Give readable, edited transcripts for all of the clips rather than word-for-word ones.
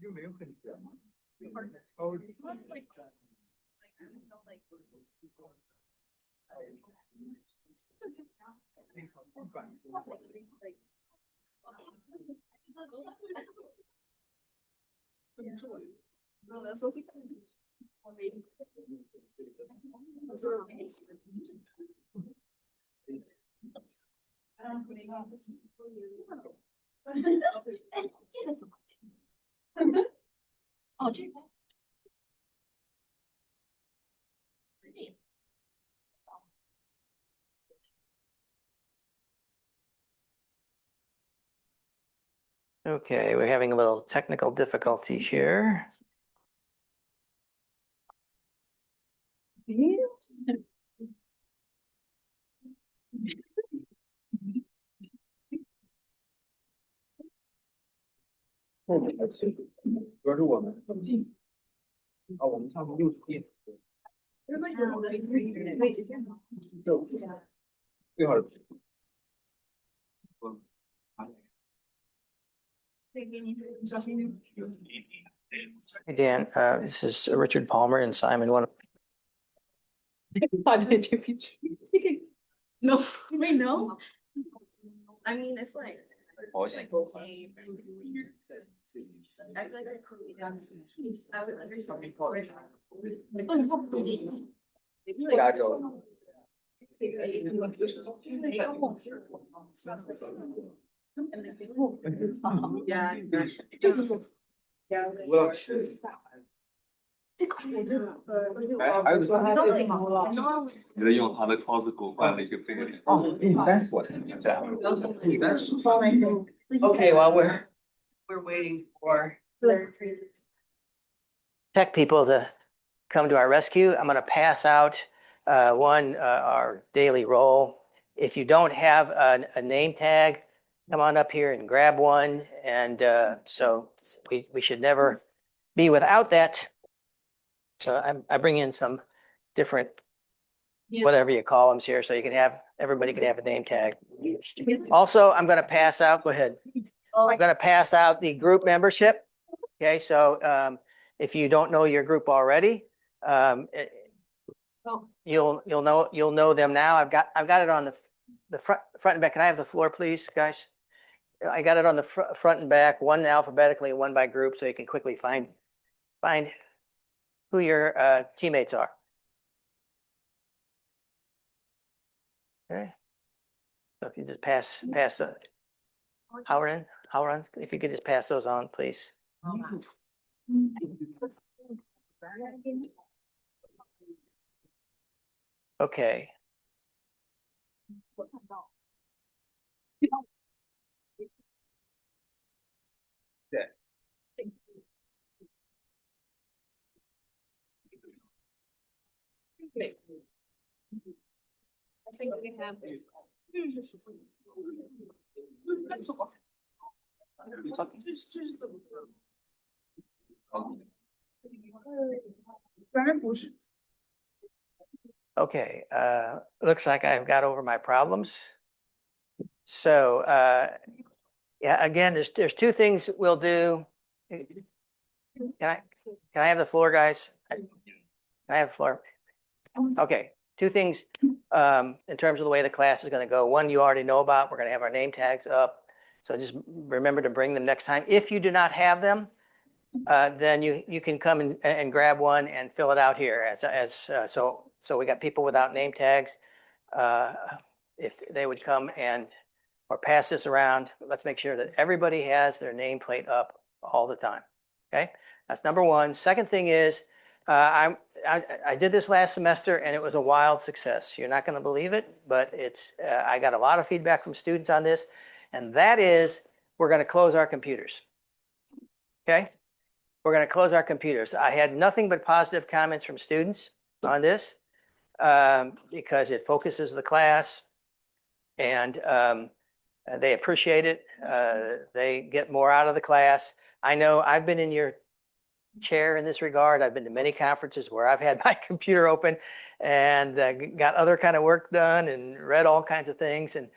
就没有很甜吗？这个怎么？哦，这个。Okay, we're having a little technical difficulty here. Oh, 主要是我们更近啊，我们上面60电。最好是。Hey, Dan, this is Richard Palmer and Simon. No, wait, no. I mean, it's like. Okay, well, we're waiting for tech people to come to our rescue. I'm going to pass out our daily roll. If you don't have a name tag, come on up here and grab one. And so we should never be without that. So I bring in some different, whatever you call them here, so you can have, everybody can have a name tag. Also, I'm going to pass out, go ahead. I'm going to pass out the group membership. Okay, so if you don't know your group already, you'll know them now. I've got it on the front and back. Can I have the floor, please, guys? I got it on the front and back, one alphabetically, one by group, so you can quickly find who your teammates are. Okay. So if you just pass the Howard, if you could just pass those on, please. Okay. I think we have this. Okay, looks like I've got over my problems. So yeah, again, there's two things we'll do. Can I have the floor, guys? Can I have the floor? Okay, two things in terms of the way the class is going to go. One you already know about. We're going to have our name tags up. So just remember to bring them next time. If you do not have them, then you can come and grab one and fill it out here. So we got people without name tags. If they would come or pass this around, let's make sure that everybody has their nameplate up all the time. Okay, that's number one. Second thing is, I did this last semester and it was a wild success. You're not going to believe it, but I got a lot of feedback from students on this, and that is we're going to close our computers. Okay, we're going to close our computers. I had nothing but positive comments from students on this because it focuses the class, and they appreciate it. They get more out of the class. I know I've been in your chair in this regard. I've been to many conferences where I've had my computer open and got other kind of work done and read all kinds of things. And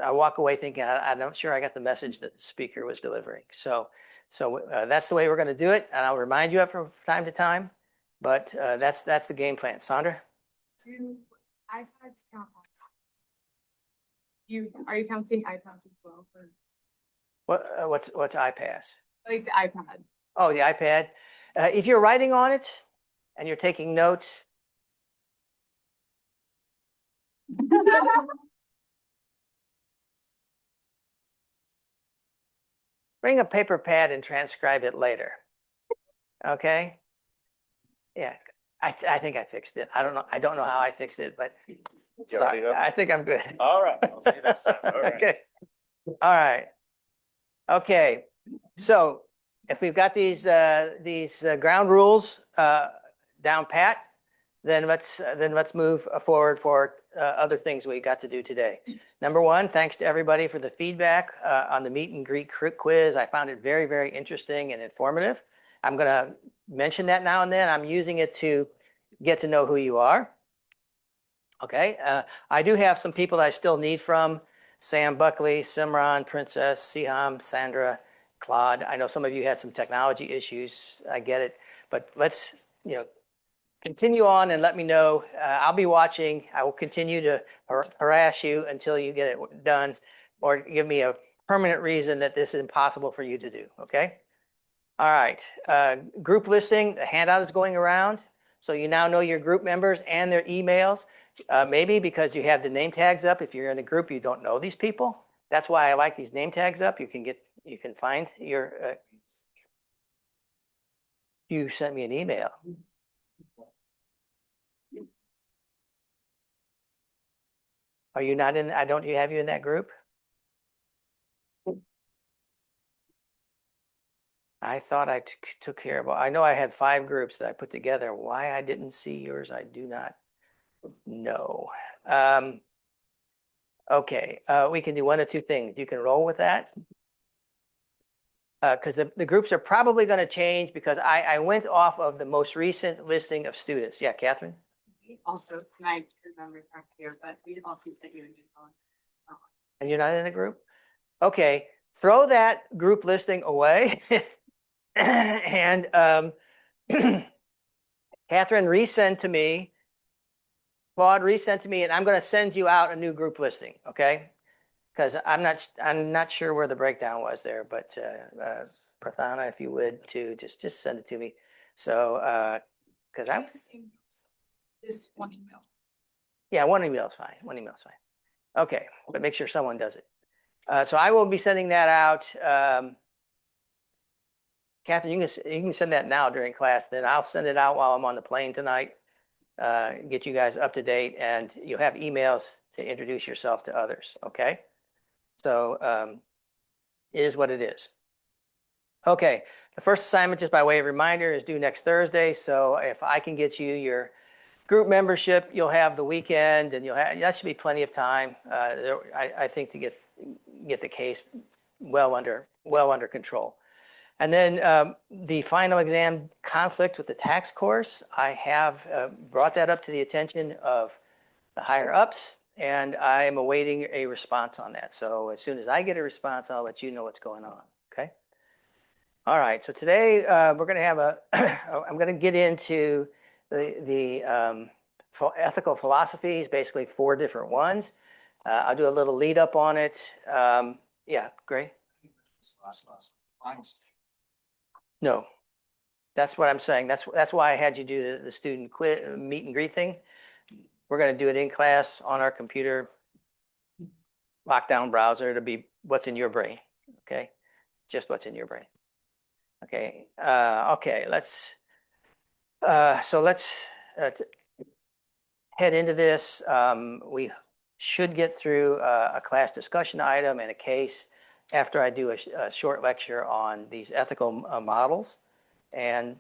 I walk away thinking I'm not sure I got the message that the speaker was delivering. So that's the way we're going to do it, and I'll remind you of it from time to time. But that's the game plan. Sandra? Do iPads count? Are you counting iPads as well? What's iPass? Like the iPad. Oh, the iPad. If you're writing on it and you're taking notes, bring a paper pad and transcribe it later. Okay? Yeah, I think I fixed it. I don't know how I fixed it, but I think I'm good. All right. I'll see you next time. All right. Okay. All right. Okay. So if we've got these ground rules down pat, then let's move forward for other things we got to do today. Number one, thanks to everybody for the feedback on the meet and greet quiz. I found it very, very interesting and informative. I'm going to mention that now and then. I'm using it to get to know who you are. Okay. I do have some people that I still need from. Sam Buckley, Simran, Princess, Siham, Sandra, Claude. I know some of you had some technology issues. I get it. But let's, continue on and let me know. I'll be watching. I will continue to harass you until you get it done or give me a permanent reason that this is impossible for you to do. Okay? All right. Group listing. The handout is going around. So you now know your group members and their emails. Maybe because you have the name tags up. If you're in a group, you don't know these people. That's why I like these name tags up. You can find your. You sent me an email. Are you not in? I don't. You have you in that group? I thought I took care of. I know I had 5 groups that I put together. Why I didn't see yours, I do not know. Okay, we can do one of two things. You can roll with that. Because the groups are probably going to change because I went off of the most recent listing of students. Yeah, Catherine? Also, my members aren't here, but we also said you would be on. And you're not in a group? Okay, throw that group listing away. And Catherine, resend to me. Claude, resend to me, and I'm going to send you out a new group listing, okay? Because I'm not sure where the breakdown was there, but Prathana, if you would, to just send it to me. So, because I was Just one email. Yeah, one email is fine. One email is fine. Okay, but make sure someone does it. So I will be sending that out. Catherine, you can send that now during class. Then I'll send it out while I'm on the plane tonight. Get you guys up to date, and you'll have emails to introduce yourself to others. Okay. So it is what it is. Okay. The first assignment, just by way of reminder, is due next Thursday. So if I can get you your group membership, you'll have the weekend, and that should be plenty of time. I think to get the case well under control. And then the final exam conflict with the tax course, I have brought that up to the attention of the higher ups, and I am awaiting a response on that. So as soon as I get a response, I'll let you know what's going on. Okay. All right. So today we're going to have I'm going to get into the ethical philosophies, basically 4 different ones. I'll do a little lead up on it. Yeah, Gray? No, that's what I'm saying. That's why I had you do the student meet and greet thing. We're going to do it in class on our computer lockdown browser to be what's in your brain. Okay, just what's in your brain. Okay. Okay. Let's head into this. We should get through a class discussion item and a case after I do a short lecture on these ethical models, and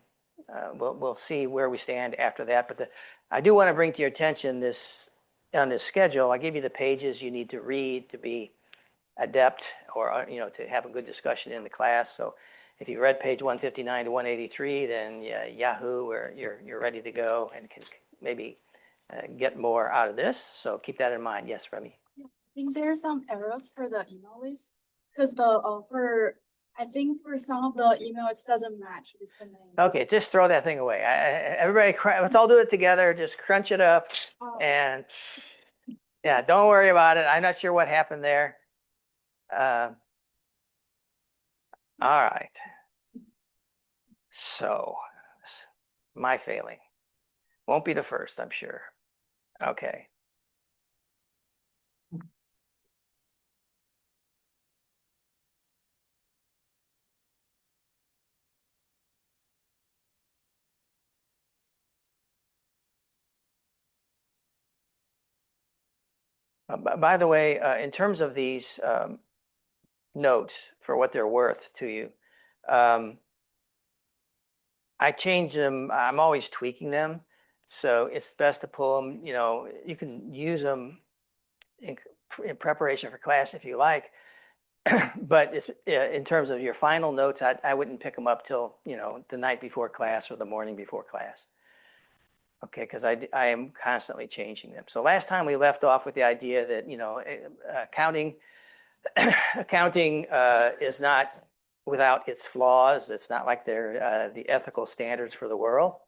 we'll see where we stand after that. But I do want to bring to your attention on this schedule. I give you the pages you need to read to be adept, or to have a good discussion in the class. So if you read page 159 to 183, then Yahoo, where you're ready to go and can maybe get more out of this. So keep that in mind. Yes, Remy. think there's some errors for the email list. Cause I think for some of the email, it doesn't match with the name. Okay, just throw that thing away. Everybody, let's all do it together. Just crunch it up Oh. and yeah, don't worry about it. I'm not sure what happened there. All right. So, my failing. Won't be the first, I'm sure. Okay. By the way, in terms of these notes for what they're worth to you, I change them. I'm always tweaking them. So it's best to pull them, you can use them in preparation for class if you like. But it's in terms of your final notes, I wouldn't pick them up till, the night before class or the morning before class. Okay, because I am constantly changing them. So last time we left off with the idea that, accounting is not without its flaws. It's not like they're the ethical standards for the world.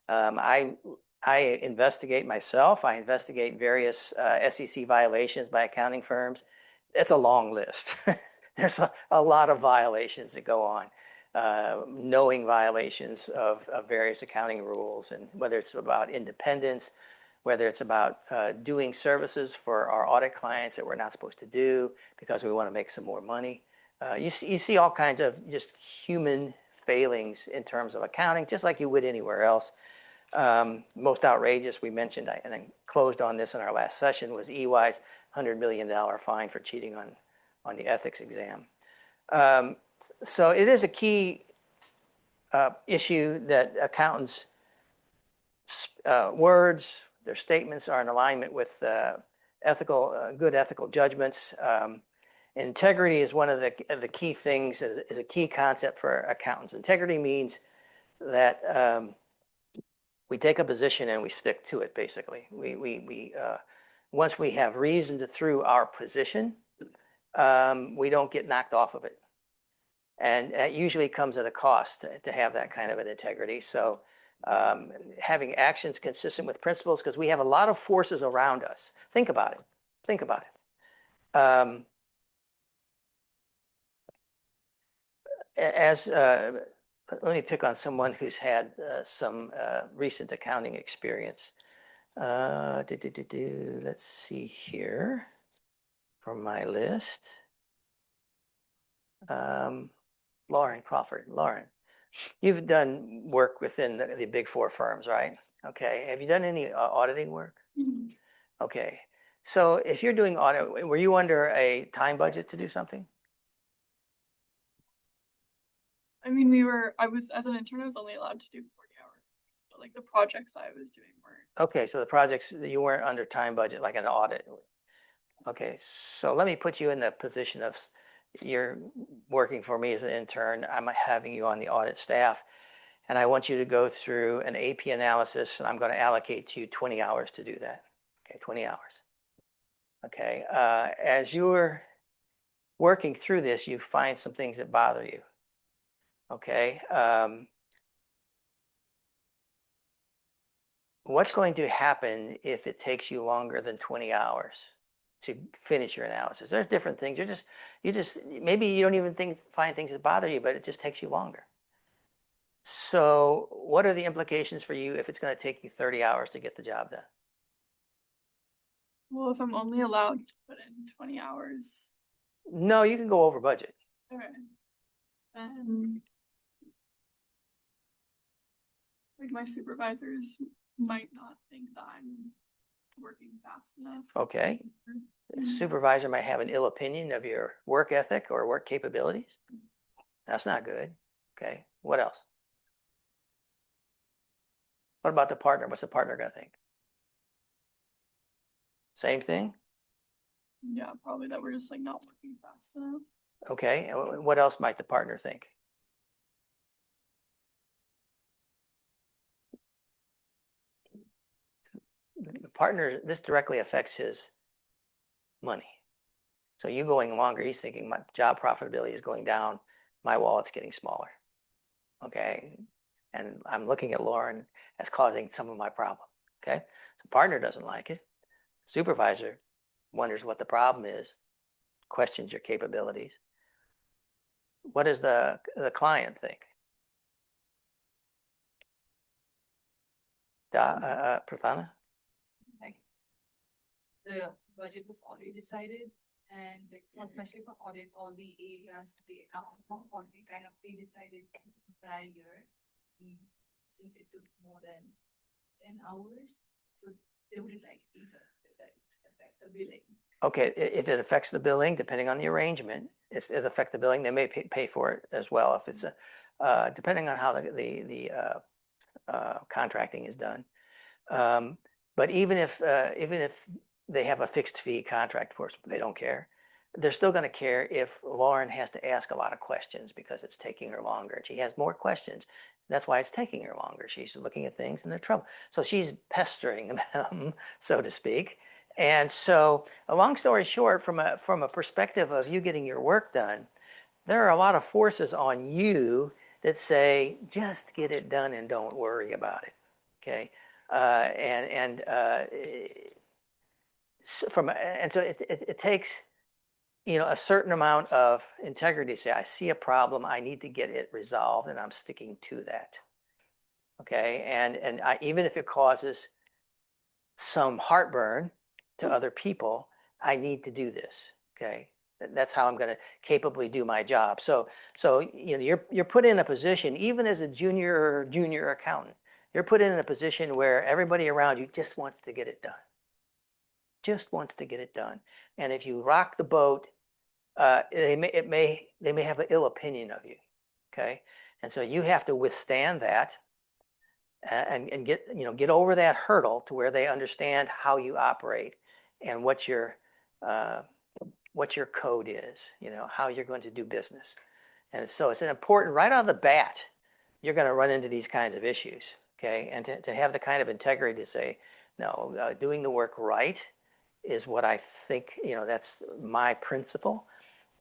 I investigate myself. I investigate various SEC violations by accounting firms. It's a long list. There's a lot of violations that go on. Knowing violations of various accounting rules, and whether it's about independence, whether it's about doing services for our audit clients that we're not supposed to do because we want to make some more money. You see all kinds of just human failings in terms of accounting, just like you would anywhere else. Most outrageous, we mentioned, and I closed on this in our last session, was EY's $100 million fine for cheating on the ethics exam. So it is a key issue that accountants' words, their statements are in alignment with good ethical judgments. Integrity is one of the key things, is a key concept for accountants. Integrity means that we take a position and we stick to it, basically. We once we have reasoned through our position, we don't get knocked off of it. And that usually comes at a cost to have that kind of an integrity. So having actions consistent with principles, because we have a lot of forces around us. Think about it. Think about it. Let me pick on someone who's had some recent accounting experience. Let's see here from my list. Lauren Crawford. Lauren, you've done work within the big four firms, right? Okay. Have you done any auditing work? Mhm. Okay. So if you're doing audit, were you under a time budget to do something? I mean, I was, as an intern, I was only allowed to do 40 hours. But like the projects I was doing weren't. Okay, so the projects that you weren't under time budget, like an audit. Okay, so let me put you in the position of you're working for me as an intern. I'm having you on the audit staff, and I want you to go through an AP analysis, and I'm going to allocate to you 20 hours to do that. Okay, 20 hours. Okay, as you're working through this, you find some things that bother you. Okay, what's going to happen if it takes you longer than 20 hours to finish your analysis? There's different things. Maybe you don't even find things that bother you, but it just takes you longer. So what are the implications for you if it's going to take you 30 hours to get the job done? Well, if I'm only allowed to put in 20 hours. No, you can go over budget. Okay. And like my supervisors might not think that I'm working fast enough. Okay. The supervisor might have an ill opinion of your work ethic or work capabilities. That's not good. Okay. What else? What about the partner? What's the partner going to think? Same thing? Yeah, probably that we're just like not working fast enough. Okay. What else might the partner think? The partner, this directly affects his money. So you going longer, he's thinking my job profitability is going down, my wallet's getting smaller. Okay. And I'm looking at Lauren as causing some of my problem. Okay. So partner doesn't like it. Supervisor wonders what the problem is, questions your capabilities. What does the client think? Prathana? Like the budget was already decided and like especially for audit, all the areas to be already kind of pre-decided prior year. Since it took more than 10 hours, so they wouldn't like either. Does that affect the billing? Okay, if it affects the billing, depending on the arrangement, if it affects the billing, they may pay for it as well. If it's depending on how the contracting is done. But even if they have a fixed fee contract, of course, they don't care. They're still going to care if Lauren has to ask a lot of questions because it's taking her longer. She has more questions. That's why it's taking her longer. She's looking at things and they're trouble. So she's pestering them, so to speak. And so, a long story short, from a perspective of you getting your work done, there are a lot of forces on you that say, just get it done and don't worry about it. Okay. So it takes, a certain amount of integrity to say, I see a problem, I need to get it resolved, and I'm sticking to that. Okay. And even if it causes some heartburn to other people, I need to do this. Okay. That's how I'm going to capably do my job. So you're put in a position, even as a junior accountant, you're put in a position where everybody around you just wants to get it done. Just wants to get it done. And if you rock the boat, they may have an ill opinion of you. Okay. And so you have to withstand that and get over that hurdle to where they understand how you operate and what your code is, how you're going to do business. And so it's an important, right out of the bat, you're going to run into these kinds of issues. Okay. And to have the kind of integrity to say, no, doing the work right is what I think, that's my principle.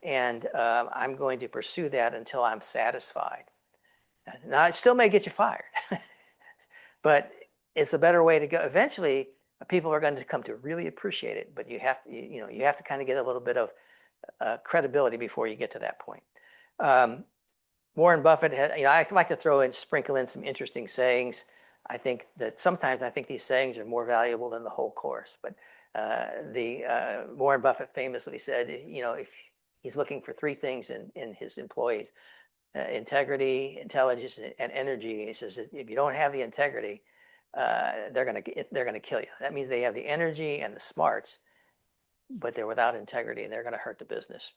And I'm going to pursue that until I'm satisfied. Now, it still may get you fired, but it's a better way to go. Eventually, people are going to come to really appreciate it, but you have to kind of get a little bit of credibility before you get to that point. Warren Buffett had, I like to sprinkle in some interesting sayings. I think that sometimes these sayings are more valuable than the whole course. But Warren Buffett famously said, if he's looking for three things in his employees, integrity, intelligence, and energy. He says if you don't have the integrity, they're gonna kill you. That means they have the energy and the smarts, but they're without integrity, and they're going to hurt the business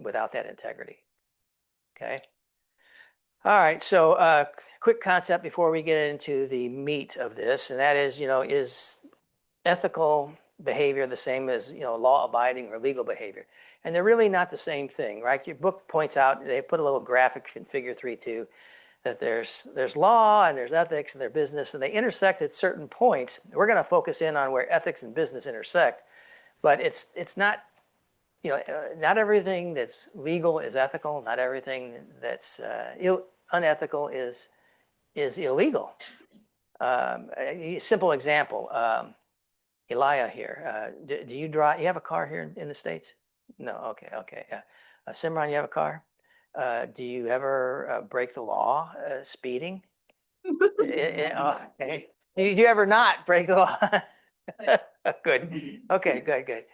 without that integrity. Okay. All right. So quick concept before we get into the meat of this, and that is, is ethical behavior the same as, law-abiding or legal behavior? And they're really not the same thing, right? Your book points out, they put a little graphic in figure 3.2, that there's law and there's ethics and there's business, and they intersect at certain points. We're going to focus in on where ethics and business intersect, but it's not, not everything that's legal is ethical. Not everything that's unethical is illegal. A simple example, Elia here. Do you drive? You have a car here in the States? No. Okay. Simran, you have a car? Do you ever break the law speeding? Okay. Do you ever not break the law? Good. Okay, good.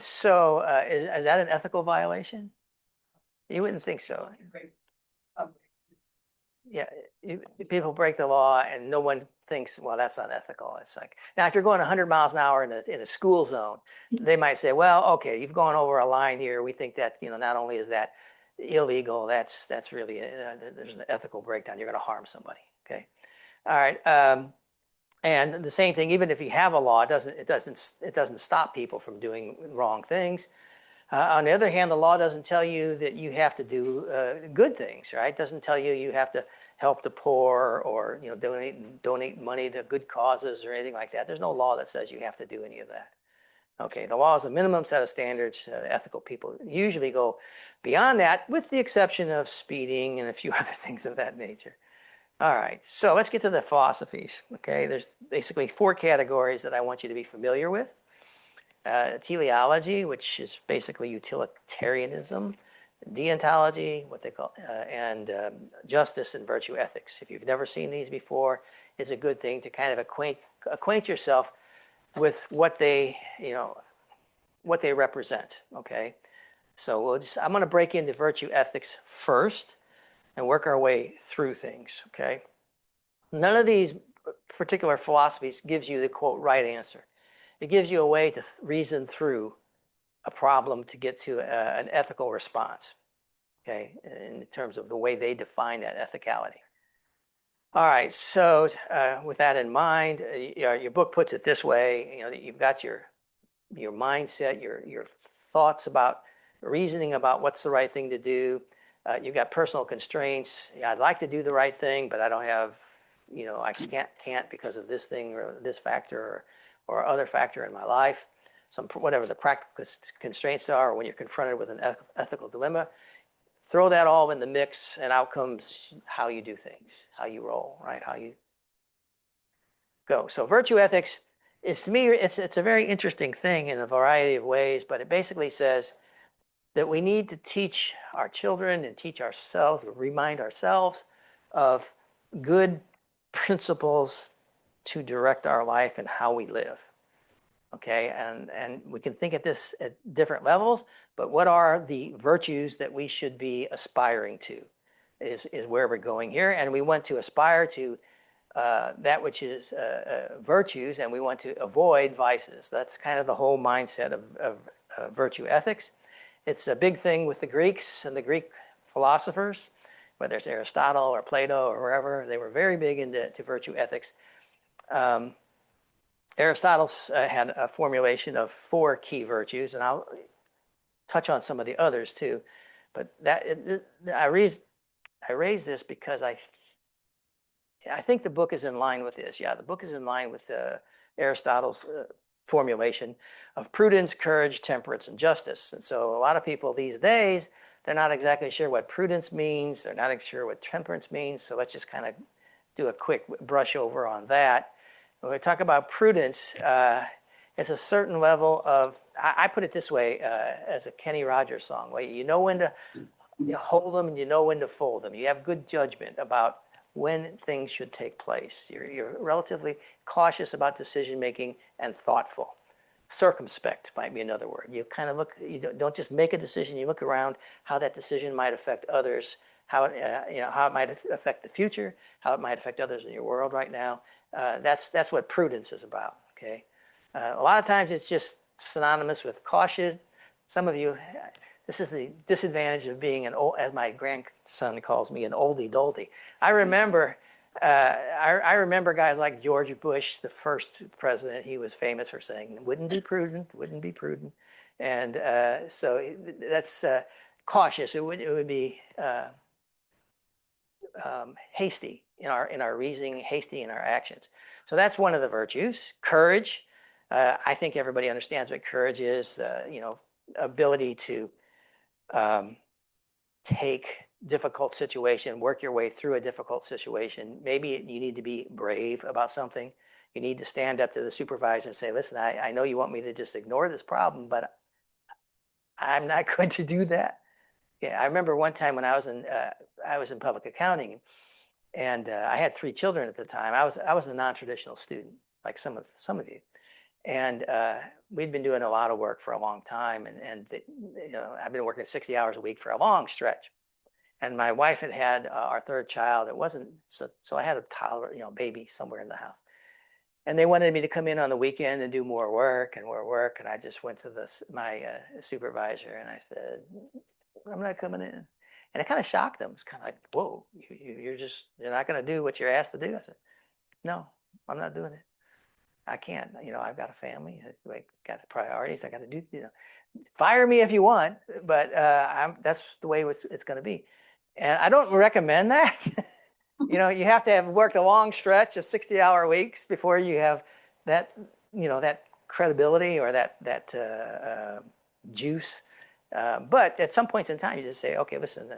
So is that an ethical violation? You wouldn't think so. Yeah, people break the law and no one thinks, well, that's unethical. It's like, now if you're going 100 miles an hour in a school zone, they might say, well, okay, you've gone over a line here. We think that, not only is that illegal, that's really, there's an ethical breakdown. You're going to harm somebody. Okay. All right. And the same thing, even if you have a law, it doesn't stop people from doing wrong things. On the other hand, the law doesn't tell you that you have to do good things, right? It doesn't tell you you have to help the poor or donate money to good causes or anything like that. There's no law that says you have to do any of that. Okay, the law is a minimum set of standards. Ethical people usually go beyond that, with the exception of speeding and a few other things of that nature. All right, so let's get to the philosophies. Okay, there's basically 4 categories that I want you to be familiar with. Teleology, which is basically utilitarianism, deontology, what they call, and justice and virtue ethics. If you've never seen these before, it's a good thing to kind of acquaint yourself with what they, what they represent. Okay, so I'm going to break into virtue ethics first and work our way through things. Okay, none of these particular philosophies gives you the quote right answer. It gives you a way to reason through a problem to get to an ethical response, okay, in terms of the way they define that ethicality. All right, so with that in mind, your book puts it this way, you've got your mindset, your thoughts about reasoning about what's the right thing to do. You've got personal constraints. Yeah, I'd like to do the right thing, but I don't have, I can't because of this thing or this factor or other factor in my life. Whatever the practical constraints are, or when you're confronted with an ethical dilemma, throw that all in the mix, and out comes how you do things, how you roll, right? How you go. So virtue ethics is, to me, it's a very interesting thing in a variety of ways, but it basically says that we need to teach our children and teach ourselves, remind ourselves of good principles to direct our life and how we live. Okay, and we can think at this at different levels, but what are the virtues that we should be aspiring to is where we're going here. And we want to aspire to that which is virtues, and we want to avoid vices. That's kind of the whole mindset of virtue ethics. It's a big thing with the Greeks and the Greek philosophers, whether it's Aristotle or Plato or wherever. They were very big into virtue ethics. Aristotle had a formulation of 4 key virtues, and I'll touch on some of the others too. But I raised this because I think the book is in line with this. Yeah, the book is in line with Aristotle's formulation of prudence, courage, temperance, and justice. And so a lot of people these days, they're not exactly sure what prudence means. They're not sure what temperance means. So let's just kind of do a quick brush over on that. When we talk about prudence, it's a certain level of, I put it this way, as a Kenny Rogers song, where you know when to hold them and you know when to fold them. You have good judgment about when things should take place. You're relatively cautious about decision making and thoughtful. Circumspect might be another word. You kind of look, you don't just make a decision, you look around how that decision might affect others, how it might affect the future, how it might affect others in your world right now. That's what prudence is about. Okay, a lot of times it's just synonymous with cautious. Some of you, this is the disadvantage of being an old, as my grandson calls me, an oldie doldie. I remember guys like George Bush, the first president. He was famous for saying, "Wouldn't be prudent, wouldn't be prudent," and so that's cautious. It would be hasty in our reasoning, hasty in our actions. So that's one of the virtues. Courage. I think everybody understands what courage is. Ability to take difficult situation, work your way through a difficult situation. Maybe you need to be brave about something. You need to stand up to the supervisor and say, "Listen, I know you want me to just ignore this problem, but I'm not going to do that." Yeah, I remember one time when I was in public accounting, and I had 3 children at the time. I was a non-traditional student, like some of you, and we'd been doing a lot of work for a long time, and I've been working 60 hours a week for a long stretch. And my wife had our 3rd child. It wasn't so I had a toddler, baby somewhere in the house. And they wanted me to come in on the weekend and do more work. And I just went to my supervisor and I said, "I'm not coming in." And it kind of shocked them. It's kind of like, "Whoa, you're not going to do what you're asked to do." I said, "No, I'm not doing it. I can't. I've got a family. I've got priorities. I got to do. Fire me if you want, but that's the way it's going to be." And I don't recommend that. You have to have worked a long stretch of 60-hour weeks before you have that credibility or that juice. But at some points in time, you just say, okay, listen.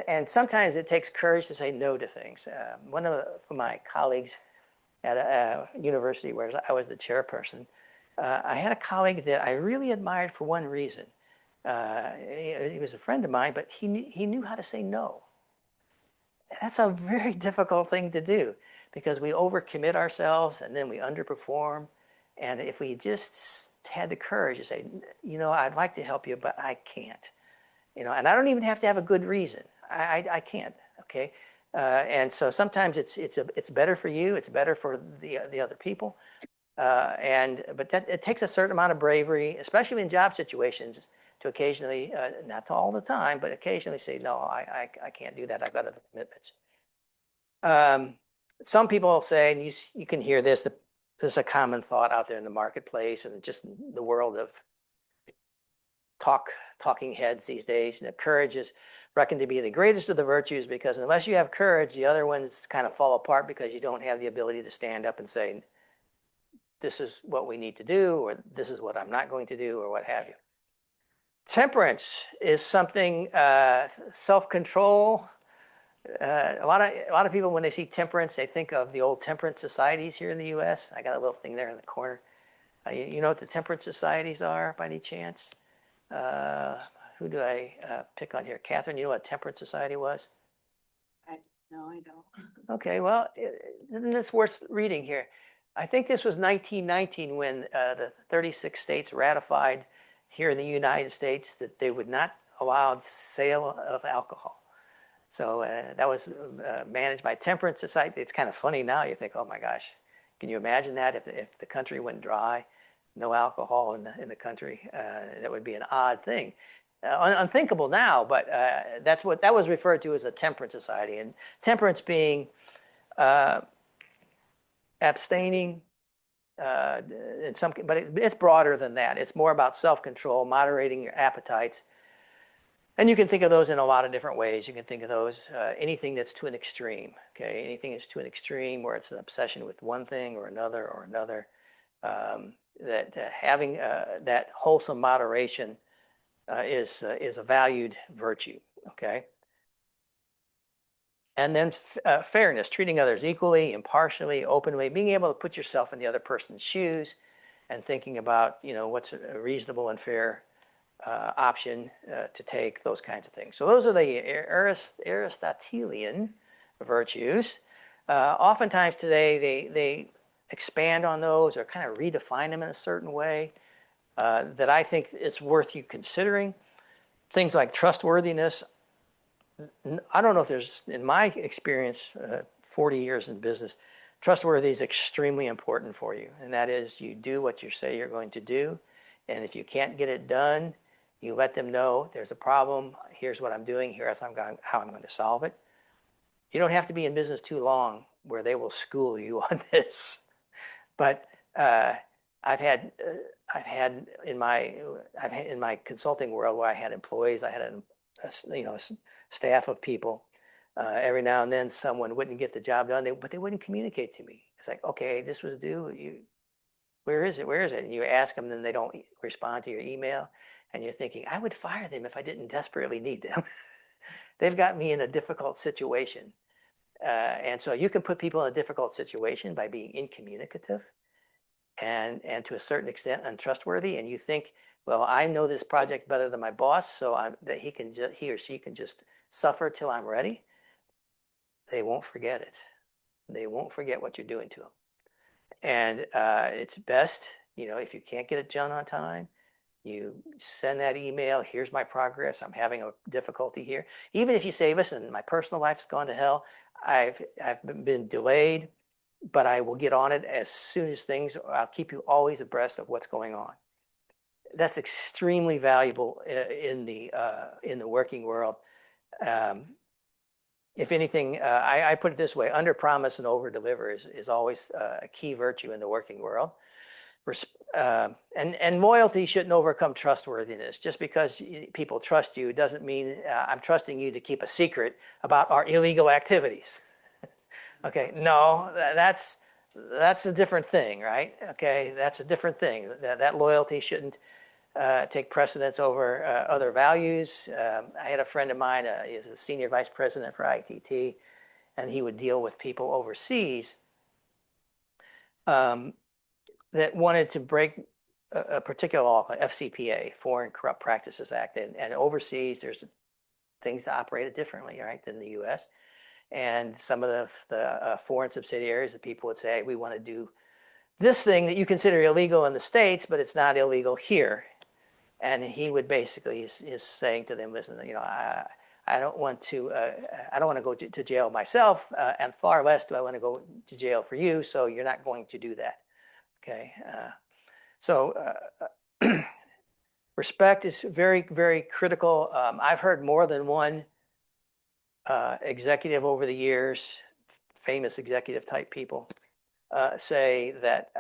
And sometimes it takes courage to say no to things. One of my colleagues at a university where I was the chairperson, I had a colleague that I really admired for one reason. He was a friend of mine, but he knew how to say no. That's a very difficult thing to do because we overcommit ourselves and then we underperform. And if we just had the courage to say, I'd like to help you, but I can't. And I don't even have to have a good reason. I can't. Okay. And so sometimes it's better for you. It's better for the other people. But it takes a certain amount of bravery, especially in job situations, to occasionally, not all the time, but occasionally say, no, I can't do that. I've got other commitments. Some people say, and you can hear this, there's a common thought out there in the marketplace and just in the world of talking heads these days. Courage is reckoned to be the greatest of the virtues because unless you have courage, the other ones kind of fall apart because you don't have the ability to stand up and say, this is what we need to do, or this is what I'm not going to do, or what have you. Temperance is something, self-control. A lot of people, when they see temperance, they think of the old temperance societies here in the U.S. I got a little thing there in the corner. You know what the temperance societies are by any chance? Who do I pick on here? Catherine, you know what a temperance society was? No, I don't. Okay, well, it's worth reading here. I think this was 1919 when the 36 states ratified here in the United States that they would not allow the sale of alcohol. So that was managed by Temperance Society. It's kind of funny now. You think, oh my gosh, can you imagine that if the country went dry, no alcohol in the country? That would be an odd thing. Unthinkable now, but that was referred to as a temperance society. And temperance being abstaining, but it's broader than that. It's more about self-control, moderating your appetites. And you can think of those in a lot of different ways. You can think of those, anything that's to an extreme, okay? Anything that's to an extreme where it's an obsession with one thing or another, having that wholesome moderation is a valued virtue, okay? And then fairness, treating others equally, impartially, openly, being able to put yourself in the other person's shoes and thinking about, what's a reasonable and fair option to take, those kinds of things. So those are the Aristotelian virtues. Oftentimes today they expand on those or kind of redefine them in a certain way that I think it's worth you considering. Things like trustworthiness. I don't know if there's, in my experience, 40 years in business, trustworthy is extremely important for you. And that is you do what you say you're going to do. And if you can't get it done, you let them know there's a problem. Here's what I'm doing. Here's how I'm going to solve it. You don't have to be in business too long where they will school you on this. But I've had in my consulting world where I had employees, I had a staff of people. Every now and then someone wouldn't get the job done, but they wouldn't communicate to me. It's like, okay, this was due. Where is it? And you ask them, then they don't respond to your email. And you're thinking, I would fire them if I didn't desperately need them. They've got me in a difficult situation. And so you can put people in a difficult situation by being incommunicative and to a certain extent untrustworthy. And you think, well, I know this project better than my boss, so that he or she can just suffer till I'm ready. They won't forget it. They won't forget what you're doing to them. And it's best, if you can't get it done on time, you send that email, here's my progress, I'm having a difficulty here. Even if you say, listen, my personal life's gone to hell, I've been delayed, but I will get on it as soon as I'll keep you always abreast of what's going on. That's extremely valuable in the working world. If anything, I put it this way, under promise and over deliver is always a key virtue in the working world. And loyalty shouldn't overcome trustworthiness. Just because people trust you doesn't mean I'm trusting you to keep a secret about our illegal activities. Okay, no, that's that's a different thing, right? Okay, that's a different thing. That loyalty shouldn't take precedence over other values. I had a friend of mine, he's a senior vice president for ITT, and he would deal with people overseas that wanted to break a particular law, FCPA, Foreign Corrupt Practices Act, and overseas there's things that operate differently, right, than the U.S. And some of the foreign subsidiaries, the people would say, we want to do this thing that you consider illegal in the States, but it's not illegal here. And he would basically is saying to them, listen, I don't want to go to jail myself, and far less do I want to go to jail for you. So you're not going to do that. Okay. Respect is very, very critical. I've heard more than one executive over the years, famous executive type people, say that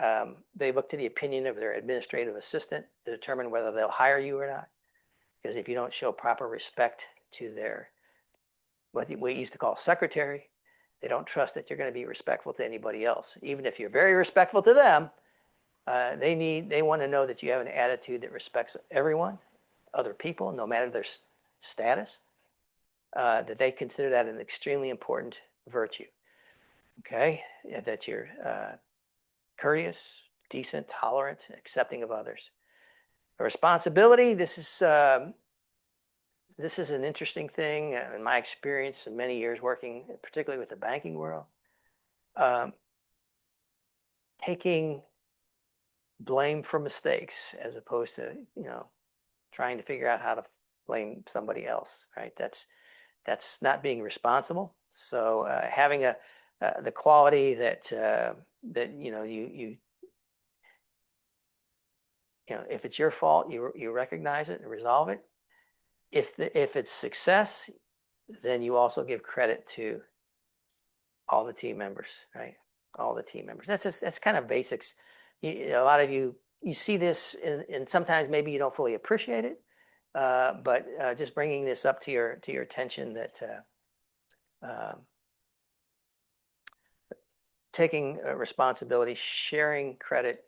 they look to the opinion of their administrative assistant to determine whether they'll hire you or not. Because if you don't show proper respect to their, what we used to call secretary, they don't trust that you're going to be respectful to anybody else. Even if you're very respectful to them, they want to know that you have an attitude that respects everyone, other people, no matter their status, that they consider that an extremely important virtue. Okay, that you're courteous, decent, tolerant, accepting of others. A responsibility, this is an interesting thing in my experience in many years working, particularly with the banking world. Taking blame for mistakes as opposed to, trying to figure out how to blame somebody else, right? That's not being responsible. So having the quality that if it's your fault, you recognize it and resolve it. If it's success, then you also give credit to all the team members, right? All the team members. That's kind of basics. A lot of you see this, and sometimes maybe you don't fully appreciate it, but just bringing this up to your attention that taking responsibility, sharing credit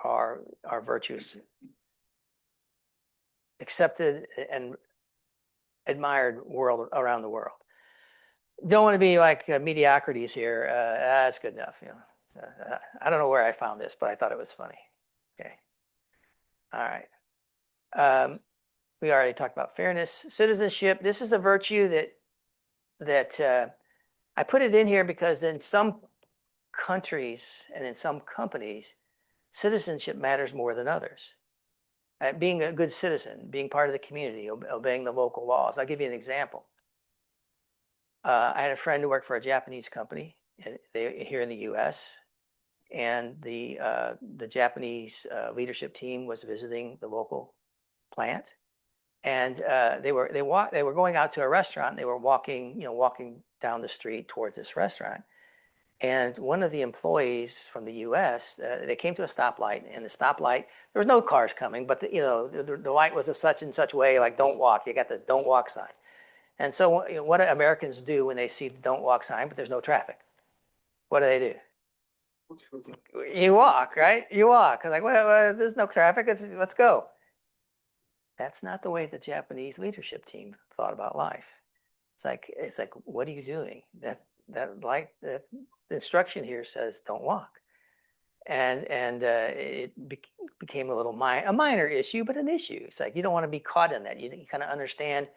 are virtues accepted and admired around the world. Don't want to be like mediocrities here. That's good enough. I don't know where I found this, but I thought it was funny. Okay. All right. We already talked about fairness, citizenship. This is a virtue that I put it in here because in some countries and in some companies, citizenship matters more than others. Being a good citizen, being part of the community, obeying the local laws. I'll give you an example. I had a friend who worked for a Japanese company here in the U.S., and the Japanese leadership team was visiting the local plant, and they were going out to a restaurant. They were walking down the street towards this restaurant, and one of the employees from the U.S. They came to a stoplight, and the stoplight, there was no cars coming, but the light was a such and such way, like don't walk. You got the don't walk sign. And so what do Americans do when they see the don't walk sign, but there's no traffic? What do? You walk, right? You walk. Like, well, there's no traffic. Let's go. That's not the way the Japanese leadership team thought about life. It's like, what are you doing? The instruction here says don't walk. And it became a minor issue, but an issue. It's like you don't want to be caught in that. You kind of understand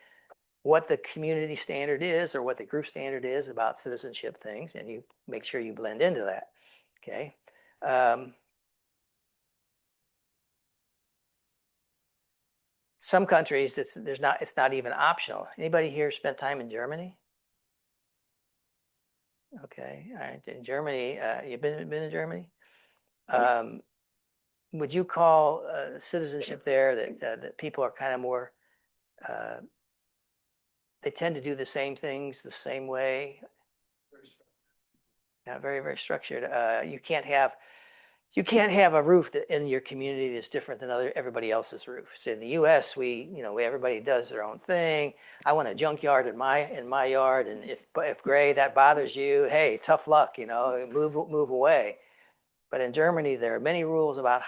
what the community standard is or what the group standard is about citizenship things, and you make sure you blend into that. Okay. Some countries, it's not even optional. Anybody here spent time in Germany? Okay. All right. In Germany, you've been in Germany? Would you call citizenship there that people are kind of more, they tend to do the same things the same way? Yeah, very, very structured. You can't have a roof in your community that's different than everybody else's roof. So in the U.S., everybody does their own thing. I want a junkyard in my yard, and if Gray, that bothers you, hey, tough luck, move away. But in Germany, there are many rules about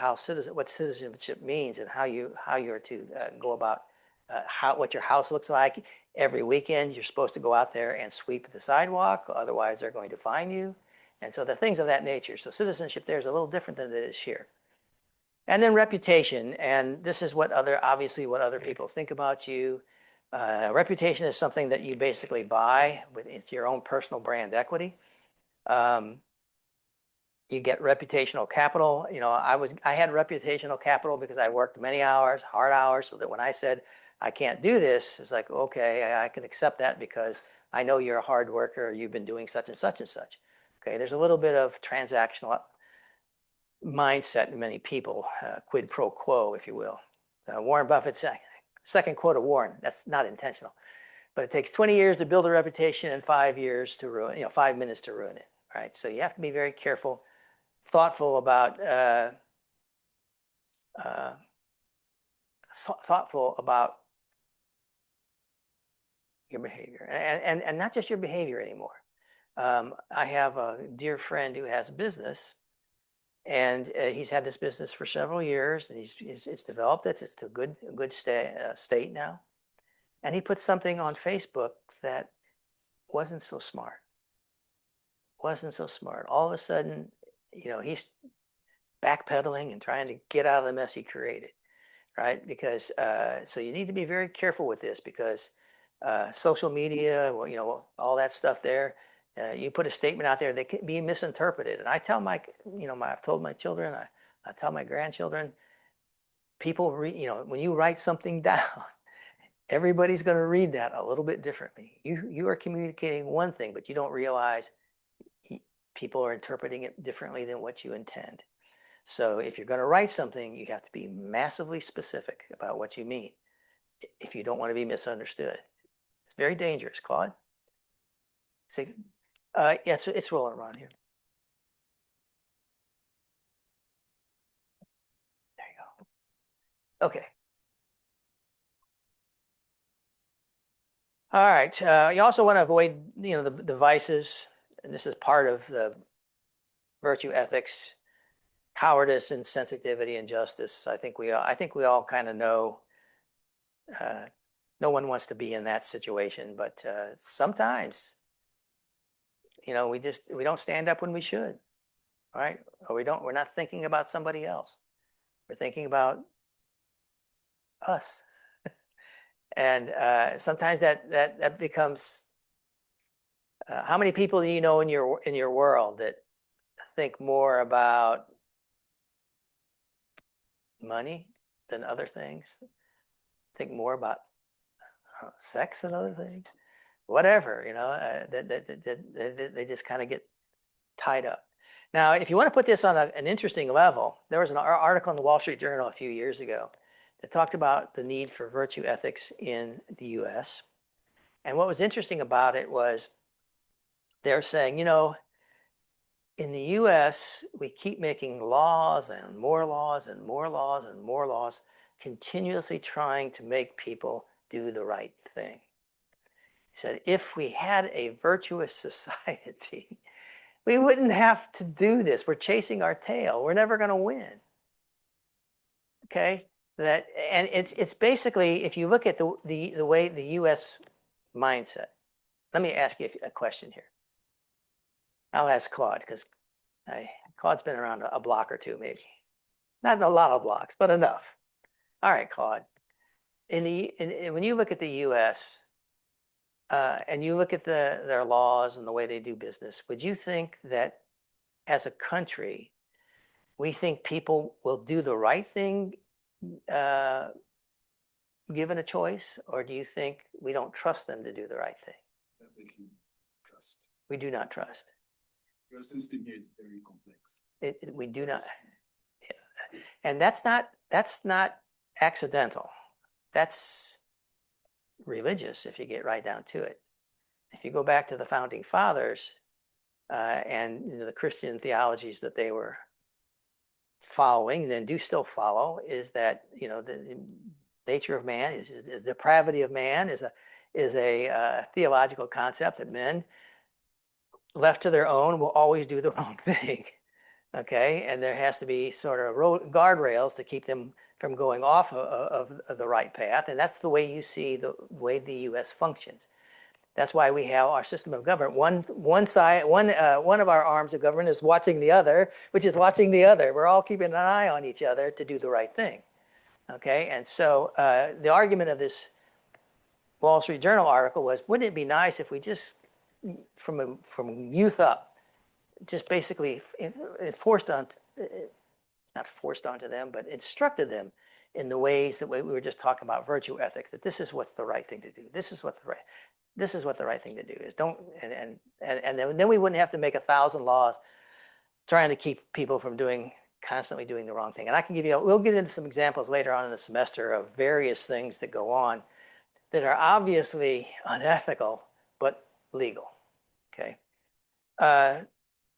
what citizenship means and how you are to go about what your house looks like. Every weekend, you're supposed to go out there and sweep the sidewalk, otherwise they're going to fine you. And so the things of that nature. So citizenship there is a little different than it is here. And then reputation, and this is obviously what other people think about you. Reputation is something that you basically buy with your own personal brand equity. You get reputational capital. I had reputational capital because I worked many hours, hard hours, so that when I said I can't do this, it's like, okay, I can accept that because I know you're a hard worker, or you've been doing such and such and such. Okay, there's a little bit of transactional mindset in many people, quid pro quo, if you will. Warren Buffett's second quote of Warren, that's not intentional, but it takes 20 years to build a reputation and 5 years to ruin, 5 minutes to ruin it, right? So you have to be very careful, thoughtful about your behavior, and not just your behavior anymore. I have a dear friend who has a business, and he's had this business for several years, and it's developed. It's a good state now, and he put something on Facebook that wasn't so smart. All of a sudden, he's backpedaling and trying to get out of the mess he created, right? Because so you need to be very careful with this, because social media, all that stuff there, you put a statement out there that can be misinterpreted. And I tell I've told my children, I tell my grandchildren, people when you write something down, everybody's going to read that a little bit differently. You are communicating one thing, but you don't realize people are interpreting it differently than what you intend. So if you're going to write something, you have to be massively specific about what you mean if you don't want to be misunderstood. It's very dangerous, Claude. See, yeah, it's rolling around here. There you go. Okay. All right. You also want to avoid, the vices, and this is part of the virtue ethics: cowardice, insensitivity, and justice. I think we all kind of know. No one wants to be in that situation, but sometimes, we don't stand up when we should, right? Or we're not thinking about somebody else. We're thinking about us. And sometimes that becomes. How many people do you know in your world that think more about money than other things? Think more about sex than other things? Whatever, they just kind of get tied up. Now, if you want to put this on an interesting level, there was an article in the Wall Street Journal a few years ago that talked about the need for virtue ethics in the U.S. And what was interesting about it was they're saying, in the U.S., we keep making laws and more laws and more laws and more laws, continuously trying to make people do the right thing. He said, if we had a virtuous society, we wouldn't have to do this. We're chasing our tail. We're never going to win. Okay? And it's basically, if you look at the way the U.S. mindset. Let me ask you a question here. I'll ask Claude, because Claude's been around a block or two, maybe. Not a lot of blocks, but enough. All right, Claude. When you look at the U.S., and you look at their laws and the way they do business, would you think that as a country, we think people will do the right thing given a choice, or do you think we don't trust them to do the right thing? We can trust. We do not trust. Your system here is very complex. We do not. And that's not accidental. That's religious, if you get right down to it. If you go back to the founding fathers and the Christian theologies that they were following, and then do still follow, is that the nature of man is the depravity of man is a theological concept that men left to their own will always do the wrong thing. Okay, and there has to be sort of guardrails to keep them from going off of the right path. And that's the way you see the way the U.S. functions. That's why we have our system of government. One side, one of our arms of government is watching the other, which is watching the other. We're all keeping an eye on each other to do the right thing. Okay, and so the argument of this Wall Street Journal article was, wouldn't it be nice if we just, from youth up, just basically forced on, not forced onto them, but instructed them in the ways that we were just talking about virtue ethics, that this is what's the right thing to do. This is what the right thing to do is. Don't, and then we wouldn't have to make 1,000 laws trying to keep people from constantly doing the wrong thing. And I can give you, we'll get into some examples later on in the semester of various things that go on that are obviously unethical, but legal, okay?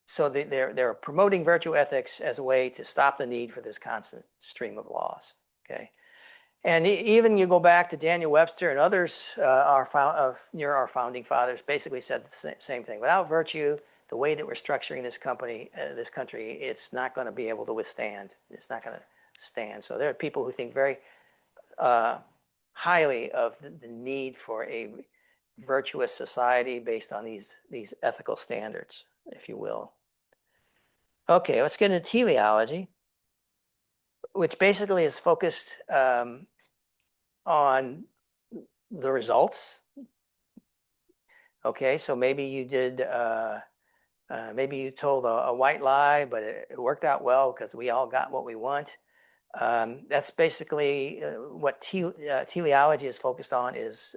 So they're promoting virtue ethics as a way to stop the need for this constant stream of laws, okay? And even you go back to Daniel Webster and others, near our founding fathers, basically said the same thing. Without virtue, the way that we're structuring this country, it's not going to be able to withstand. It's not going to stand. So there are people who think very highly of the need for a virtuous society based on these ethical standards, if you will. Okay, let's get into teleology, which basically is focused on the results. Okay, so maybe you did, maybe you told a white lie, but it worked out well because we all got what we want. That's basically what teleology is focused on is,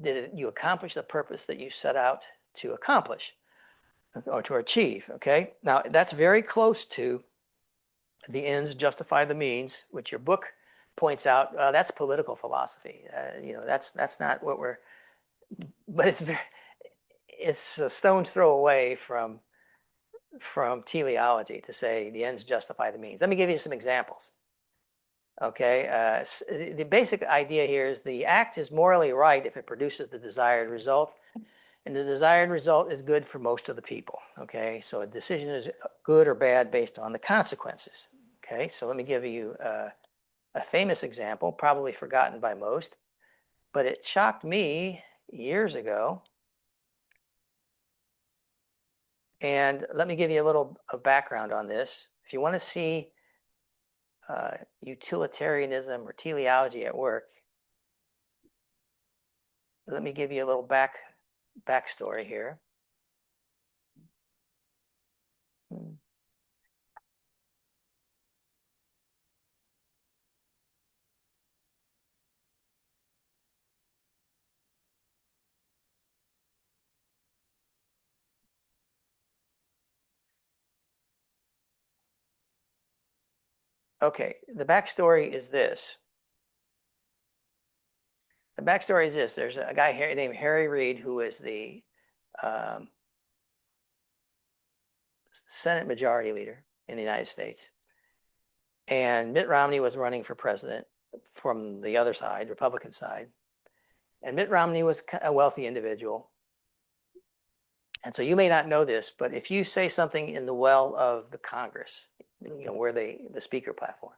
did you accomplish the purpose that you set out to accomplish or to achieve, okay? Now, that's very close to the ends justify the means, which your book points out, that's political philosophy. That's not what we're, but it's a stone's throw away from teleology to say the ends justify the means. Let me give you some examples. Okay, the basic idea here is the act is morally right if it produces the desired result, and the desired result is good for most of the people. Okay, so a decision is good or bad based on the consequences. Okay, so let me give you a famous example, probably forgotten by most, but it shocked me years ago. And let me give you a little background on this. If you want to see utilitarianism or teleology at work, let me give you a little backstory here. Okay, the backstory is this. The backstory is this. There's a guy here named Harry Reid who is the Senate Majority Leader in the United States. And Mitt Romney was running for president from the other side, Republican side. And Mitt Romney was a wealthy individual. And so you may not know this, but if you say something in the well of the Congress, where the speaker platform,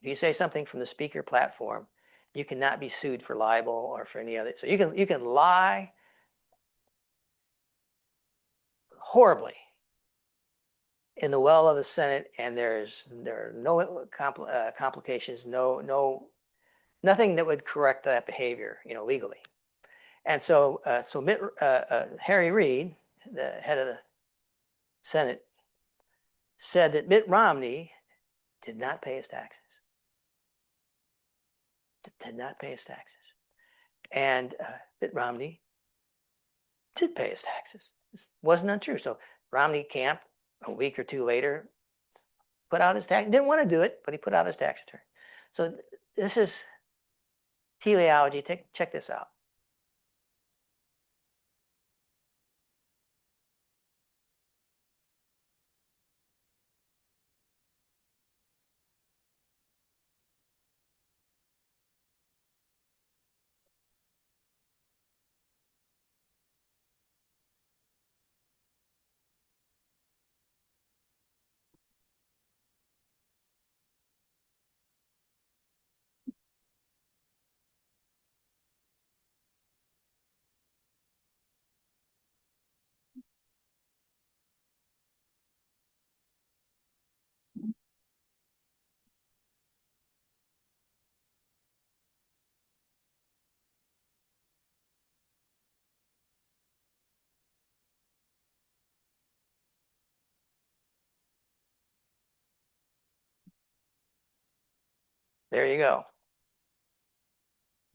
if you say something from the speaker platform, you cannot be sued for libel or for any other. So you can lie horribly in the well of the Senate, and there are no complications, nothing that would correct that behavior, legally. And so Harry Reid, the head of the Senate, said that Mitt Romney did not pay his taxes. Did not pay his taxes. And Mitt Romney did pay his taxes. This wasn't untrue. So Romney camped a week or two later, put out his tax, didn't want to do it, but he put out his tax return. So this is teleology. Check this out. There you go.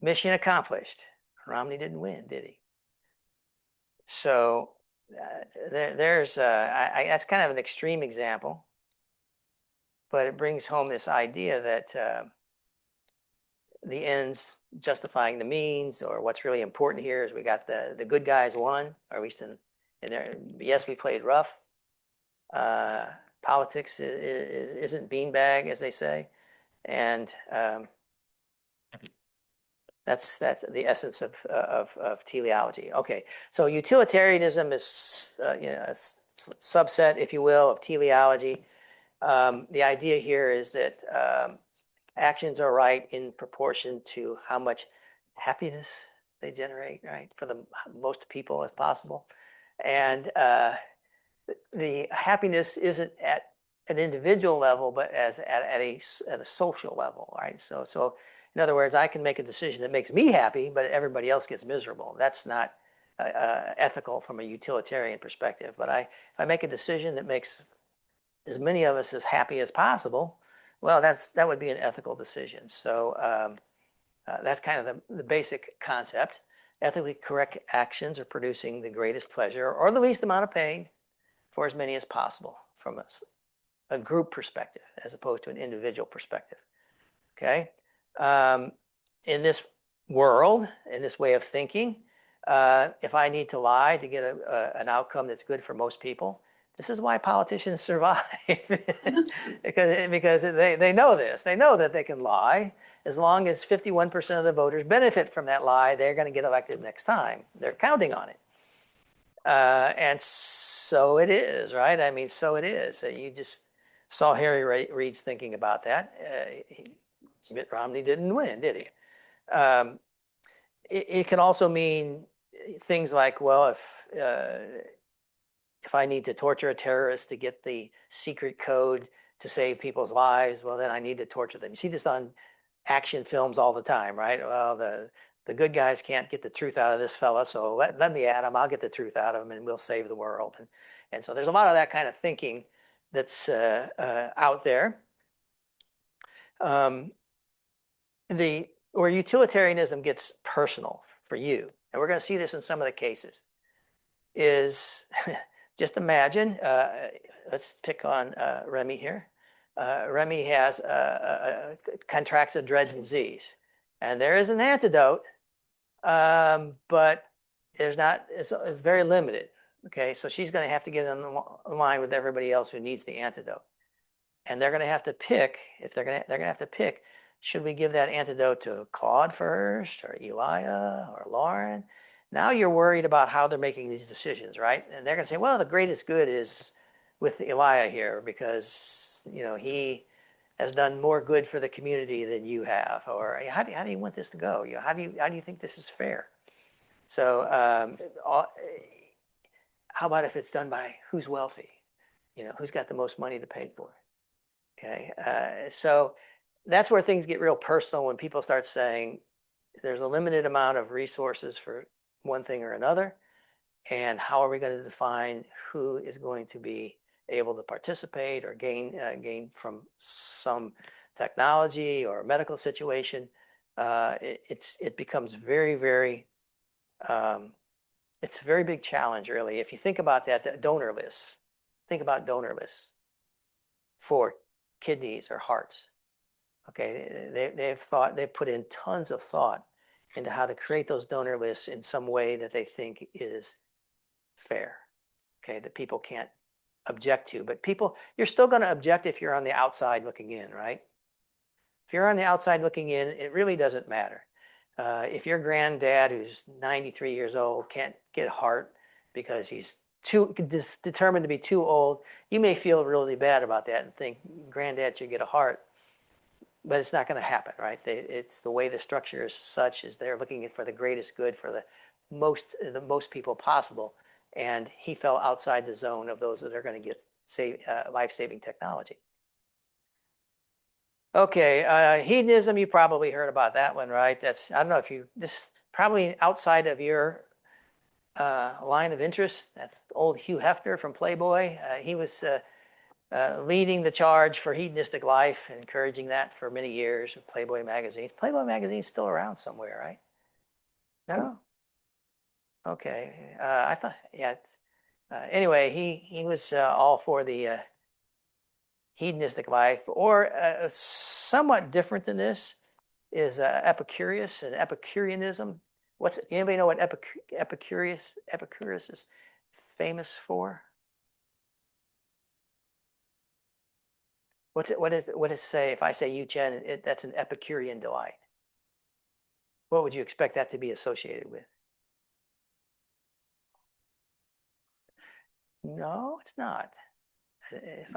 Mission accomplished. Romney didn't win, did he? So there's that's kind of an extreme example, but it brings home this idea that the ends justifying the means, or what's really important here is we got the good guys won, or at least in there. Yes, we played rough. Politics isn't beanbag, as they say, and that's the essence of teleology. Okay, so utilitarianism is a subset, if you will, of teleology. The idea here is that actions are right in proportion to how much happiness they generate, right, for the most people if possible. And the happiness isn't at an individual level, but at a social level, right? So in other words, I can make a decision that makes me happy, but everybody else gets miserable. That's not ethical from a utilitarian perspective. But if I make a decision that makes as many of us as happy as possible, well, that would be an ethical decision. So that's kind of the basic concept. Ethically correct actions are producing the greatest pleasure or the least amount of pain for as many as possible from a group perspective as opposed to an individual perspective. Okay? In this world, in this way of thinking, if I need to lie to get an outcome that's good for most people, this is why politicians survive. because they know this. They know that they can lie. As long as 51% of the voters benefit from that lie, they're going to get elected next time. They're counting on it. And so it is, right? I mean, so it is. You just saw Harry Reid's thinking about that. Mitt Romney didn't win, did he? It can also mean things like, well, if I need to torture a terrorist to get the secret code to save people's lives, well, then I need to torture them. You see this on action films all the time, right? Well, the good guys can't get the truth out of this fella, so let me at him. I'll get the truth out of him, and we'll save the world. And so there's a lot of that kind of thinking that's out there. Where utilitarianism gets personal for you, and we're going to see this in some of the cases, is just imagine, let's pick on Remy here. Remy contracts a dread disease, and there is an antidote, but it's very limited. Okay, so she's going to have to get in line with everybody else who needs the antidote, and they're going to have to pick. They're going to have to pick. Should we give that antidote to Claude first, or Elia, or Lauren? Now you're worried about how they're making these decisions, right? And they're going to say, well, the greatest good is with Elia here because, he has done more good for the community than you have. Or how do you want this to go? How do you think this is fair? So how about if it's done by who's wealthy? Who's got the most money to pay for it? Okay, so that's where things get real personal when people start saying there's a limited amount of resources for one thing or another, and how are we going to define who is going to be able to participate or gain from some technology or medical situation? It becomes very, very it's a very big challenge, really. If you think about that, the donor lists. Think about donor lists for kidneys or hearts. Okay, they've put in tons of thought into how to create those donor lists in some way that they think is fair. Okay, that people can't object to. But you're still going to object if you're on the outside looking in, right? If you're on the outside looking in, it really doesn't matter. If your granddad, who's 93 years old, can't get a heart because he's determined to be too old, you may feel really bad about that and think granddad should get a heart. But it's not going to happen, right? It's the way the structure is such is they're looking for the greatest good for the most people possible, and he fell outside the zone of those that are going to get life-saving technology. Okay, hedonism, you probably heard about that one, right? I don't know if this probably outside of your line of interest. That's old Hugh Hefner from Playboy. He was leading the charge for hedonistic life, encouraging that for many years with Playboy magazines. Playboy magazine's still around somewhere, right? No? Okay. I thought, yeah. Anyway, he was all for the hedonistic life, or somewhat different than this is Epicurus and Epicureanism. Anybody know what Epicurus is famous for? What does it say? If I say Yu Chen, that's an Epicurean delight. What would you expect that to be associated with? No, it's not. If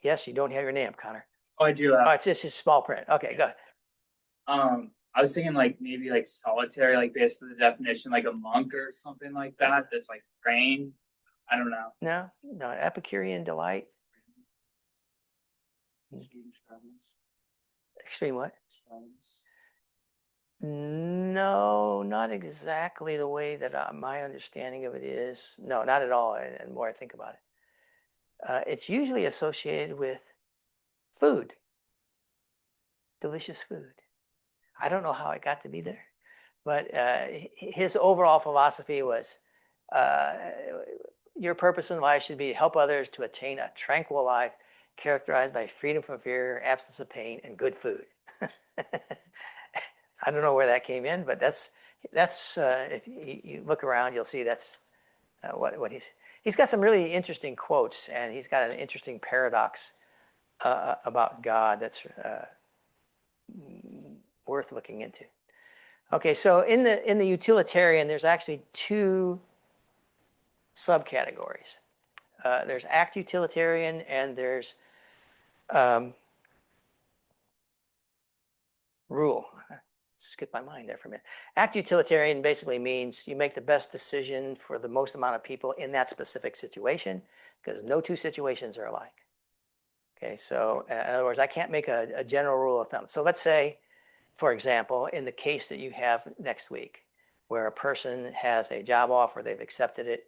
yes, you don't have your name, Connor. Oh, I do. Oh, it's just small print. Okay, go ahead. I was thinking like maybe like solitary, like basically the definition, like a monk or something like that. That's like praying. I don't know. No, Epicurean delight. Extreme what? No, not exactly the way that my understanding of it is. No, not at all. And the more I think about it, it's usually associated with food, delicious food. I don't know how it got to be there, but his overall philosophy was your purpose in life should be to help others to attain a tranquil life characterized by freedom from fear, absence of pain, and good food. I don't know where that came in, but that's if you look around, you'll see that's what he's got some really interesting quotes, and he's got an interesting paradox about God that's worth looking into. Okay, so in the utilitarian, there's actually two subcategories. There's act utilitarian, and there's rule. Skip my mind there for a minute. Act utilitarian basically means you make the best decision for the most amount of people in that specific situation, because no two situations are alike. Okay, so in other words, I can't make a general rule of thumb. So let's say, for example, in the case that you have next week, where a person has a job offer, they've accepted it,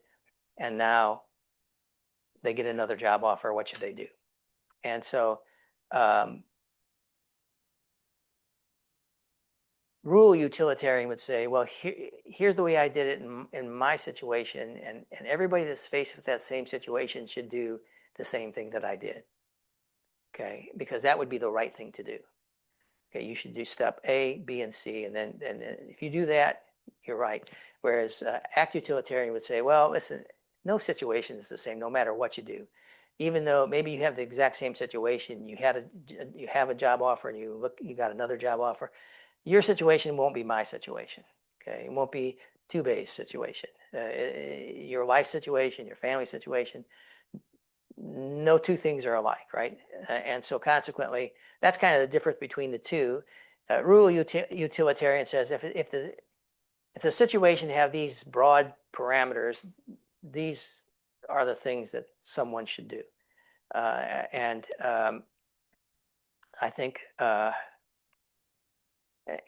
and now they get another job offer, what should they do? And so rule utilitarian would say, well, here's the way I did it in my situation, and everybody that's faced with that same situation should do the same thing that I did. Okay, because that would be the right thing to do. Okay, you should do step A, B, and C, and then if you do that, you're right. Whereas act utilitarian would say, well, listen, no situation is the same, no matter what you do. Even though maybe you have the exact same situation, you have a job offer, and you got another job offer. Your situation won't be my situation. Okay, it won't be Tubei's situation. Your life situation, your family situation. No two things are alike, right? And so consequently, that's kind of the difference between the two. Rule utilitarian says if the situation have these broad parameters, these are the things that someone should do. And I think,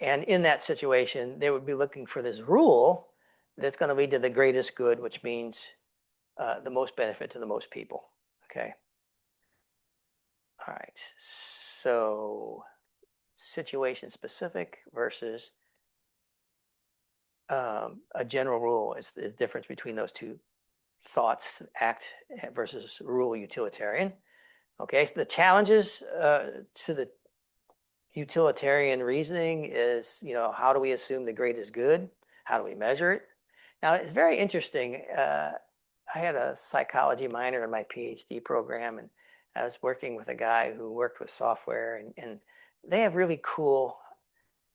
and in that situation, they would be looking for this rule that's going to lead to the greatest good, which means the most benefit to the most people. Okay. All right. So situation specific versus a general rule is the difference between those two thoughts, act versus rule utilitarian. Okay. So the challenges to the utilitarian reasoning is, how do we assume the greatest good? How do we measure it? Now, it's very interesting. I had a psychology minor in my PhD program, and I was working with a guy who worked with software, and they have really cool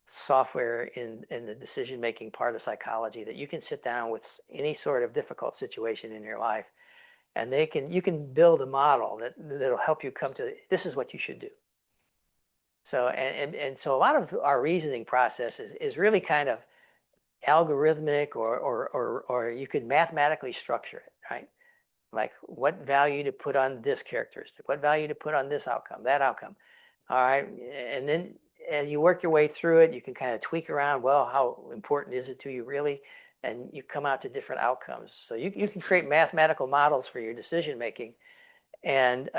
software in the decision-making part of psychology that you can sit down with any sort of difficult situation in your life, and you can build a model that'll help you come to, this is what you should do. So, and so a lot of our reasoning process is really kind of algorithmic, or you could mathematically structure it, right? Like what value to put on this characteristic, what value to put on this outcome, that outcome. All right. And then as you work your way through it, you can kind of tweak around, well, how important is it to you really? and you come out to different outcomes. So you can create mathematical models for your decision making, and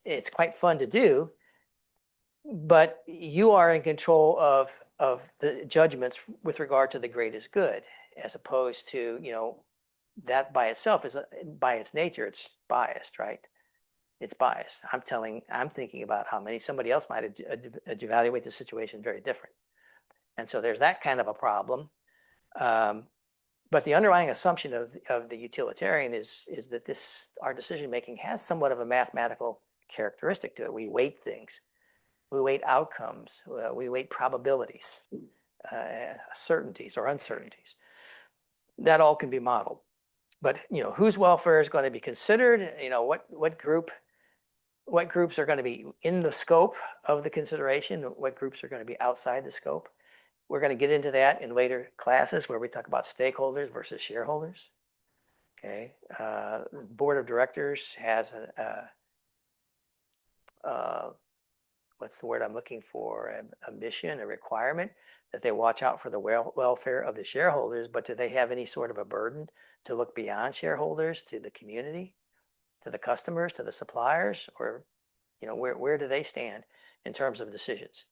it's quite fun to do, but you are in control of the judgments with regard to the greatest good, as opposed to, that by itself is by its nature, it's biased, right? It's biased. I'm thinking about how somebody else might evaluate the situation very different. And so there's that kind of a problem. But the underlying assumption of the utilitarian is that our decision making has somewhat of a mathematical characteristic to it. We weight things, we weight outcomes, we weight probabilities, certainties or uncertainties. That all can be modeled. But whose welfare is going to be considered? What groups are going to be in the scope of the consideration? What groups are going to be outside the scope? We're going to get into that in later classes where we talk about stakeholders versus shareholders. Okay, the board of directors has what's the word I'm looking for? A mission, a requirement that they watch out for the welfare of the shareholders. But do they have any sort of a burden to look beyond shareholders to the community, to the customers, to the suppliers, or where do they stand in terms of decisions?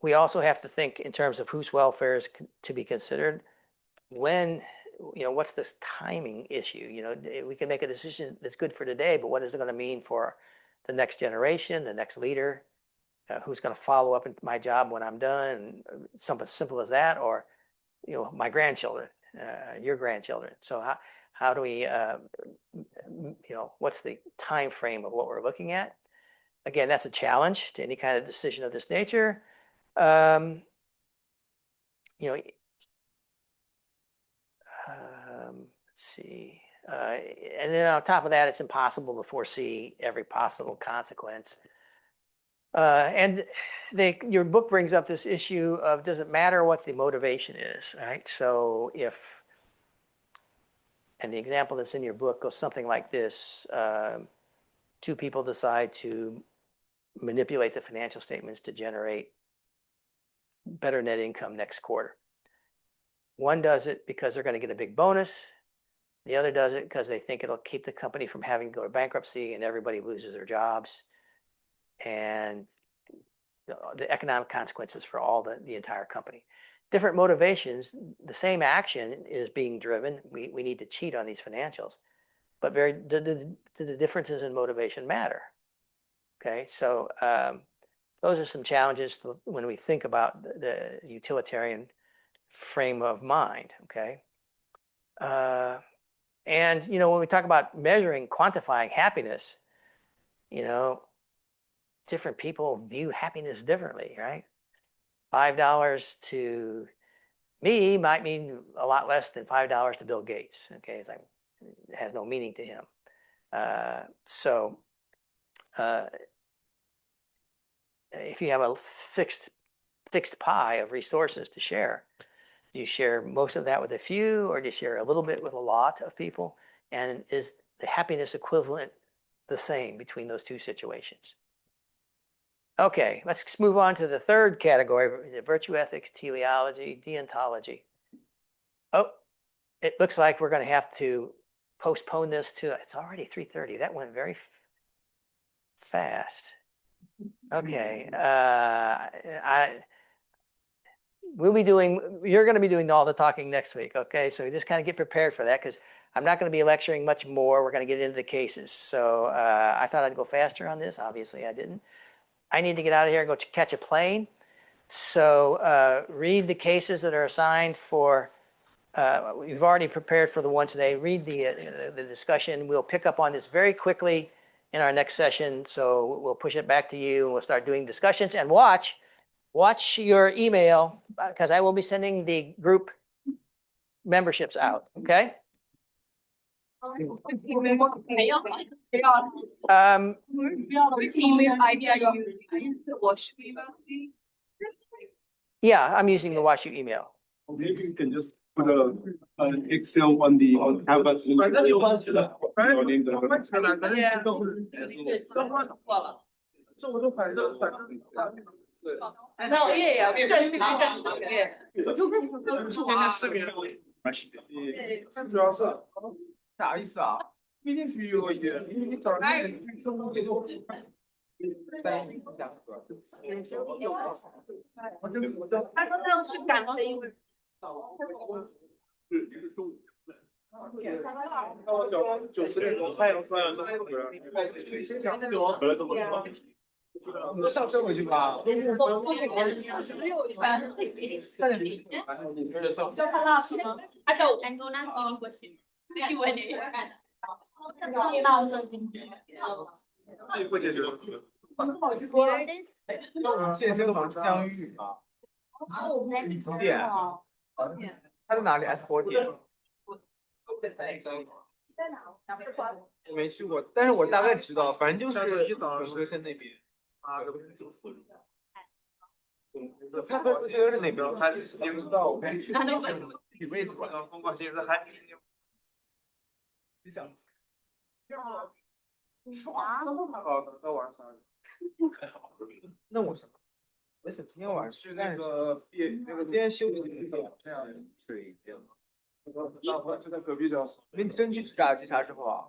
We also have to think in terms of whose welfare is to be considered. When, what's this timing issue? We can make a decision that's good for today, but what is it going to mean for the next generation, the next leader? Who's going to follow up in my job when I'm done? Something simple as that, or my grandchildren, your grandchildren. So how do we, what's the time frame of what we're looking at? Again, that's a challenge to any kind of decision of this nature. Let's see. And then on top of that, it's impossible to foresee every possible consequence. And your book brings up this issue of, does it matter what the motivation is, right? So and the example that's in your book goes something like this. Two people decide to manipulate the financial statements to generate better net income next quarter. One does it because they're going to get a big bonus. The other does it because they think it'll keep the company from having to go to bankruptcy and everybody loses their jobs. And the economic consequences for all the entire company. Different motivations, the same action is being driven. We need to cheat on these financials. But do the differences in motivation matter? Okay, so those are some challenges when we think about the utilitarian frame of mind, okay? And, when we talk about measuring, quantifying happiness, different people view happiness differently, right? $5 to me might mean a lot less than $5 to Bill Gates, okay? It's like, it has no meaning to him. If you have a fixed pie of resources to share, do you share most of that with a few, or do you share a little bit with a lot of people? And is the happiness equivalent the same between those two situations? Okay, let's move on to the third category, virtue ethics, teleology, deontology. Oh, it looks like we're going to have to postpone this to, it's already 3:30. That went very fast. Okay, you're going to be doing all the talking next week, okay? So just kind of get prepared for that, because I'm not going to be lecturing much more. We're going to get into the cases. So I thought I'd go faster on this. Obviously, I didn't. I need to get out of here and go catch a plane. So read the cases that are assigned for, we've already prepared for the one today. Read the discussion. We'll pick up on this very quickly in our next session. So we'll push it back to you and we'll start doing discussions. And watch your email, because I will be sending the group memberships out, okay? Which email ID are you using? Are you using the WashU email? Yeah, I'm using the WashU email. Maybe you can just put an Excel on Canvas. 对，No, yeah, yeah, we're just yeah. 现在视频主要是啥意思啊？不一定去游泳池，你早上他说他要去赶黑子。9、10点钟太阳出来了，我们上车回去吧。叫他拉去吗？他叫我干哥那过去，那就问你干的。这不解决问题。 Where it is? 我们健身房相遇啊。你几点？他在哪里 ？S 4点。我没去过，但是我大概知道，反正就是本科生那边。啊，他本科生是哪边？还是不知道？我没去。举位子，风光现在还。你想？哦，到晚上。那我什么？我想今天晚上去那个今天休息一点，这样睡一觉。就在隔壁教室。你真去吃炸鸡叉之后啊？